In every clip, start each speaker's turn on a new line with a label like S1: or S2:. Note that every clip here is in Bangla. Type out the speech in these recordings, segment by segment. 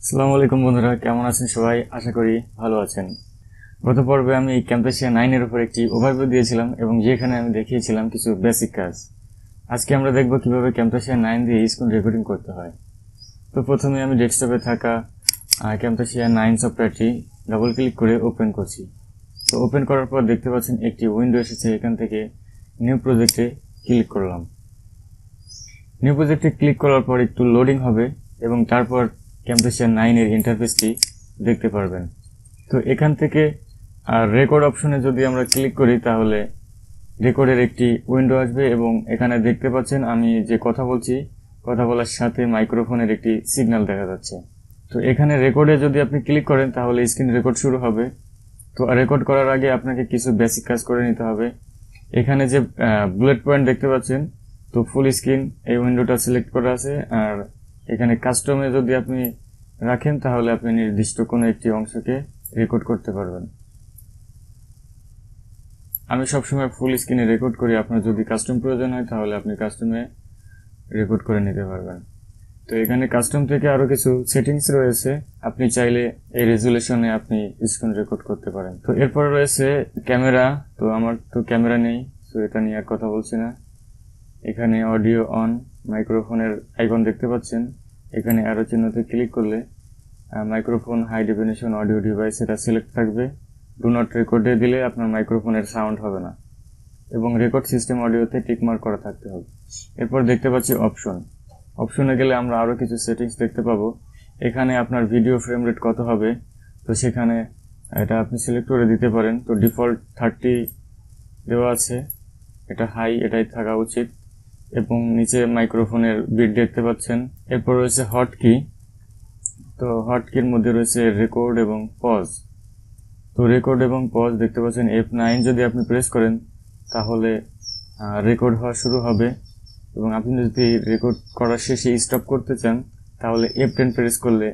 S1: আসসালামু আলাইকুম বন্ধুরা, কেমন আছেন সবাই? আশা করি ভালো আছেন। গত পর্বে আমি ক্যাম্পেসিয়া 9 এর উপর একটি ওভারভিউ দিয়েছিলাম এবং যেখানে আমি দেখিয়েছিলাম কিছু বেসিক কাজ। আজকে আমরা দেখব কিভাবে ক্যাম্পেসিয়া 9 দিয়ে স্ক্রিন রেকর্ডিং করতে হয়। তো প্রথমে আমি ডেস্কটপে থাকা ক্যাম্পেসিয়া 9 সফটওয়্যারটি ডাবল ক্লিক করে ওপেন করছি। তো ওপেন করার পর দেখতে পাচ্ছেন একটি উইন্ডো এসেছে। এখান থেকে নিউ প্রজেক্টে ক্লিক করলাম। নিউ প্রজেক্টে ক্লিক করার পর একটু লোডিং হবে এবং তারপর ক্যাম্পেসিয়া 9 এর ইন্টারফেসটি দেখতে পারবেন। তো এখান থেকে রেকর্ড অপশনে যদি আমরা ক্লিক করি তাহলে রেকর্ডের একটি উইন্ডো আসবে এবং এখানে দেখতে পাচ্ছেন আমি যে কথা বলছি, কথা বলার সাথে মাইক্রোফোনের একটি সিগন্যাল দেখা যাচ্ছে। তো এখানে রেকর্ডে যদি আপনি ক্লিক করেন তাহলে স্ক্রিন রেকর্ড শুরু হবে। তো রেকর্ড করার আগে আপনাকে কিছু বেসিক কাজ করে নিতে হবে। এখানে যে বুলেট পয়েন্ট দেখতে পাচ্ছেন, তো ফুল স্ক্রিন এই উইন্ডোটা সিলেক্ট করা আছে। আর এখানে কাস্টমে যদি আপনি রাখেন তাহলে আপনি নির্দিষ্ট কোনো একটি অংশকে রেকর্ড করতে পারবেন। আমি সবসময় ফুল স্ক্রিনে রেকর্ড করি। আপনার যদি কাস্টম প্রয়োজন হয় তাহলে আপনি কাস্টমে রেকর্ড করে নিতে পারবেন। তো এখানে কাস্টম থেকে আরো কিছু সেটিংস রয়েছে, আপনি চাইলে এই রেজুলেশনে আপনি স্ক্রিন রেকর্ড করতে পারেন। তো এরপর রয়েছে ক্যামেরা। তো আমার তো ক্যামেরা নেই, তো এটা নিয়ে আর কথা বলছি না। এখানে অডিও অন, মাইক্রোফোনের আইকন দেখতে পাচ্ছেন। এখানে অ্যারো চিহ্নতে ক্লিক করলে microphone high definition audio device এটা সিলেক্ট থাকবে। ডু নট রেকর্ডে দিলে আপনার মাইক্রোফোনের সাউন্ড হবে না এবং রেকর্ড সিস্টেম অডিওতে টিকমার্ক করা থাকতে হবে। এরপর দেখতে পাচ্ছি অপশনে গেলে আমরা আরো কিছু সেটিংস দেখতে পাবো। এখানে আপনার ভিডিও ফ্রেম রেট কত হবে, তো সেখানে এটা আপনি সিলেক্ট করে দিতে পারেন। তো ডিফল্ট 30 দেওয়া আছে, এটা হাই, এটাই থাকা উচিত। এবং নিচে মাইক্রোফোনের বিট দেখতে পাচ্ছেন। এরপর রয়েছে হটকি। তো হটকির মধ্যে রয়েছে রেকর্ড এবং পজ। তো রেকর্ড এবং পজ দেখতে পাচ্ছেন। F9 যদি আপনি প্রেস করেন তাহলে রেকর্ড হওয়া শুরু হবে এবং আপনি যদি রেকর্ড করার শেষে স্টপ করতে চান তাহলে F10 প্রেস করলে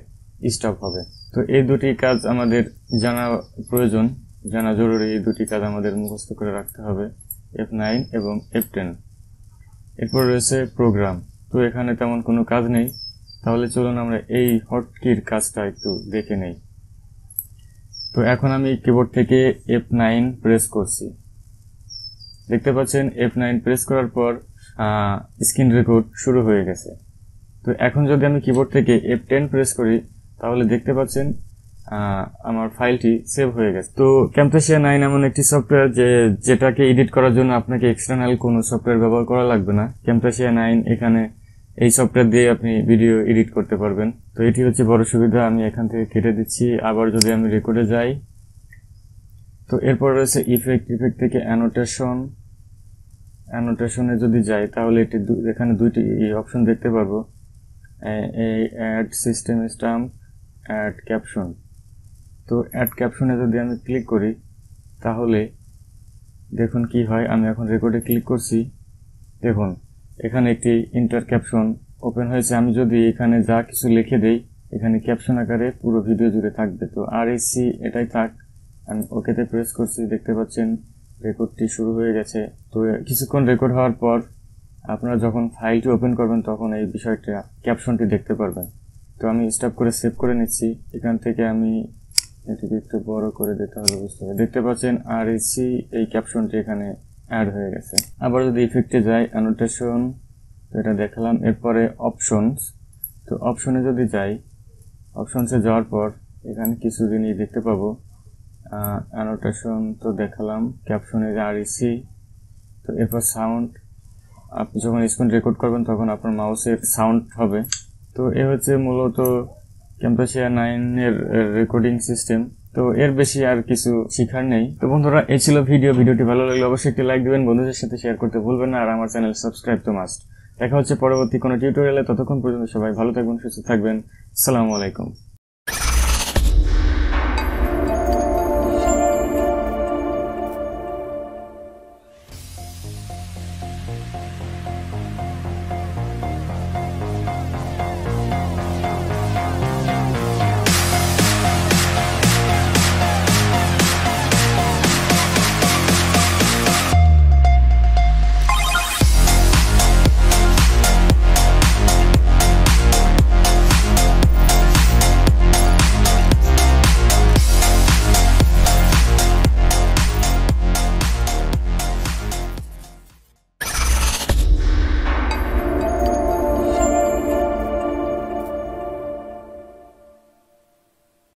S1: স্টপ হবে। তো এই দুটি কাজ আমাদের জানা প্রয়োজন, জানা জরুরি। এই দুটি কাজ আমাদের মুখস্থ করে রাখতে হবে, F9 এবং F10। এরপর রয়েছে প্রোগ্রাম। তো এখানে তেমন কোনো কাজ নেই, তাহলে চলুন আমরা এই হটকির কাজটা একটু দেখে নেই। তো এখন আমি কিবোর্ড থেকে F9 প্রেস করছি। দেখতে পাচ্ছেন F9 প্রেস করার পর স্ক্রিন রেকর্ড শুরু হয়ে গেছে। তো এখন যদি আমি কিবোর্ড থেকে F10 প্রেস করি তাহলে দেখতে পাচ্ছেন আমার ফাইলটি সেভ হয়ে গেছে। তো ক্যাম্পেসিয়া 9 এমন একটি সফটওয়্যার যেটাকে এডিট করার জন্য আপনাকে এক্সটার্নাল কোনো সফটওয়্যার ব্যবহার করা লাগবে না। ক্যাম্পেসিয়া 9 এখানে এই সফটওয়্যার দিয়ে আপনি ভিডিও এডিট করতে পারবেন। তো এটি হচ্ছে বড় সুবিধা। আমি এখান থেকে কেটে দিচ্ছি। আবার যদি আমি রেকর্ডে যাই, তো এরপর রয়েছে ইফেক্ট থেকে অ্যানোটেশনে যদি যাই তাহলে এখানে দুইটি অপশন দেখতে পারবো, এই add system stamp, add caption. তো অ্যাড ক্যাপশনে যদি আমি ক্লিক করি তাহলে দেখুন কি হয়। আমি এখন রেকর্ডে ক্লিক করছি, দেখুন এখানে একটি ইন্টার ক্যাপশন ওপেন হয়েছে। আমি যদি এখানে যা কিছু লিখে দেই এখানে ক্যাপশন আকারে পুরো ভিডিও জুড়ে থাকবে। তো RSC এটাই থাক। আমি ওকেতে প্রেস করছি, দেখতে পাচ্ছেন রেকর্ডটি শুরু হয়ে গেছে। তো কিছুক্ষণ রেকর্ড হওয়ার পর আপনারা যখন ফাইলটি ওপেন করবেন তখন এই বিষয়টা ক্যাপশনটি দেখতে পারবেন। তো আমি স্টপ করে সেভ করে নিচ্ছি। এখান থেকে আমি এটিকে একটু বড় করে দিতে হবে, বুঝতে হবে। দেখতে পাচ্ছেন RSC এই ক্যাপশনটি এখানে অ্যাড হয়ে গেছে। আবার যদি ইফেক্টে যাই, অ্যানোটেশন, তো এটা দেখালাম। এরপরে অপশনস। তো অপশনে যদি যাই, অপশনসে যাওয়ার পর এখানে কিছু জিনিস দেখতে পাবো। অ্যানোটেশন তো দেখালাম, ক্যাপশনে RSC। তো এরপর সাউন্ড, আপনি যখন স্ক্রিন রেকর্ড করবেন তখন আপনার মাউসের সাউন্ড হবে। তো এ হচ্ছে মূলত ক্যাম্পেসিয়া 9 এর রেকর্ডিং সিস্টেম। তো এর বেশি আর কিছু শিখার নেই। তো বন্ধুরা, এই ছিল ভিডিওটি ভালো লাগলে অবশ্যই একটি লাইক দিবেন, বন্ধুদের সাথে শেয়ার করতে ভুলবেন না, আর আমার চ্যানেল সাবস্ক্রাইব তো মাস্ট। দেখা হচ্ছে পরবর্তী কোনো টিউটোরিয়ালে। ততক্ষণ পর্যন্ত সবাই ভালো থাকবেন, সুস্থ থাকবেন। আসসালামু আলাইকুম।